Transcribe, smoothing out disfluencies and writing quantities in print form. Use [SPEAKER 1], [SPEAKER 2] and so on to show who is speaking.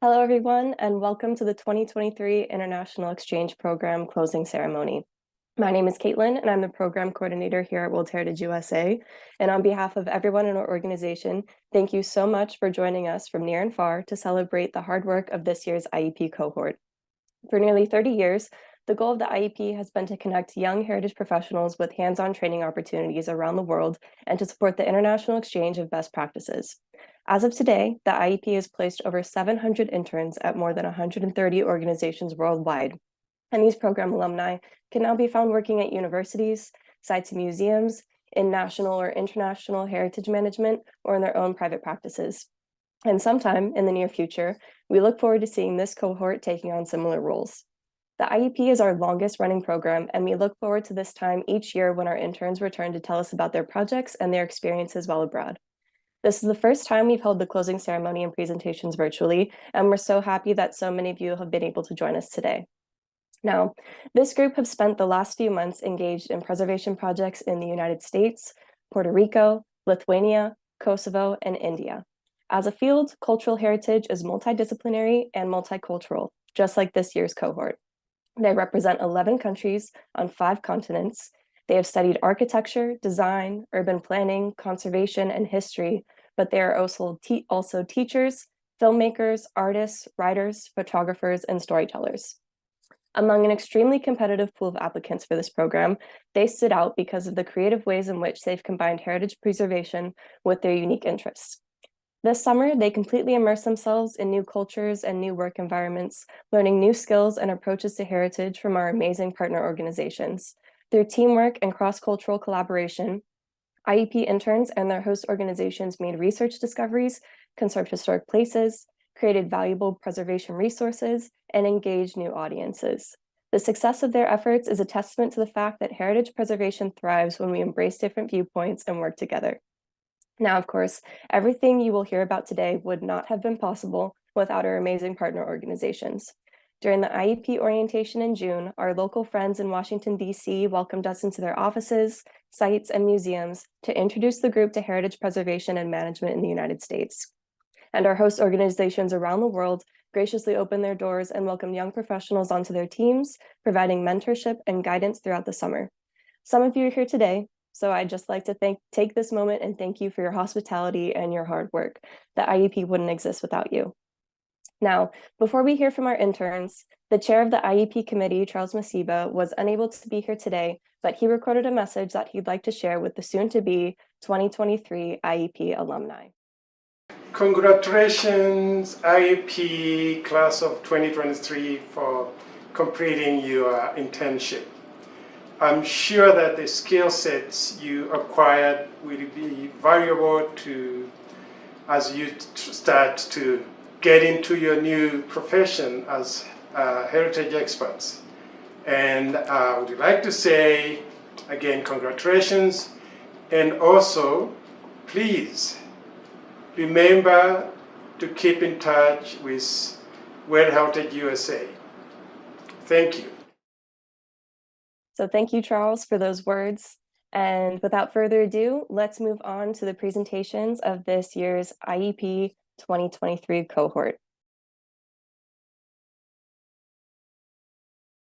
[SPEAKER 1] Hello, everyone, and welcome to the 2023 International Exchange Program closing ceremony. My name is Caitlin, and I'm the program coordinator here at World Heritage USA. And on behalf of everyone in our organization, thank you so much for joining us from near and far to celebrate the hard work of this year's IEP cohort. For nearly 30 years, the goal of the IEP has been to connect young heritage professionals with hands-on training opportunities around the world and to support the international exchange of best practices. As of today, the IEP has placed over 700 interns at more than 130 organizations worldwide. And these program alumni can now be found working at universities, sites and museums, in national or international heritage management, or in their own private practices. And sometime in the near future, we look forward to seeing this cohort taking on similar roles. The IEP is our longest running program, and we look forward to this time each year when our interns return to tell us about their projects and their experiences while abroad. This is the first time we've held the closing ceremony and presentations virtually, and we're so happy that so many of you have been able to join us today. Now, this group have spent the last few months engaged in preservation projects in the United States, Puerto Rico, Lithuania, Kosovo, and India. As a field, cultural heritage is multidisciplinary and multicultural, just like this year's cohort. They represent 11 countries on 5 continents. They have studied architecture, design, urban planning, conservation, and history, but they are also teachers, filmmakers, artists, writers, photographers, and storytellers. Among an extremely competitive pool of applicants for this program, they stood out because of the creative ways in which they've combined heritage preservation with their unique interests. This summer, they completely immerse themselves in new cultures and new work environments, learning new skills and approaches to heritage from our amazing partner organizations. Through teamwork and cross-cultural collaboration, IEP interns and their host organizations made research discoveries, conserved historic places, created valuable preservation resources, and engaged new audiences. The success of their efforts is a testament to the fact that heritage preservation thrives when we embrace different viewpoints and work together. Now, of course, everything you will hear about today would not have been possible without our amazing partner organizations. During the IEP orientation in June, our local friends in Washington, D.C. welcomed us into their offices, sites, and museums to introduce the group to heritage preservation and management in the United States. And our host organizations around the world graciously opened their doors and welcomed young professionals onto their teams, providing mentorship and guidance throughout the summer. Some of you are here today, so I'd just like to take this moment and thank you for your hospitality and your hard work. The IEP wouldn't exist without you. Now, before we hear from our interns, the chair of the IEP committee, Charles Masiba, was unable to be here today, but he recorded a message that he'd like to share with the soon-to-be 2023 IEP alumni.
[SPEAKER 2] Congratulations, IEP class of 2023, for completing your internship. I'm sure that the skill sets you acquired will be valuable as you start to get into your new profession as heritage experts. And I would like to say, again, congratulations, and also, please, remember to keep in touch with World Heritage USA. Thank you.
[SPEAKER 1] So thank you, Charles, for those words. And without further ado, let's move on to the presentations of this year's IEP 2023 cohort.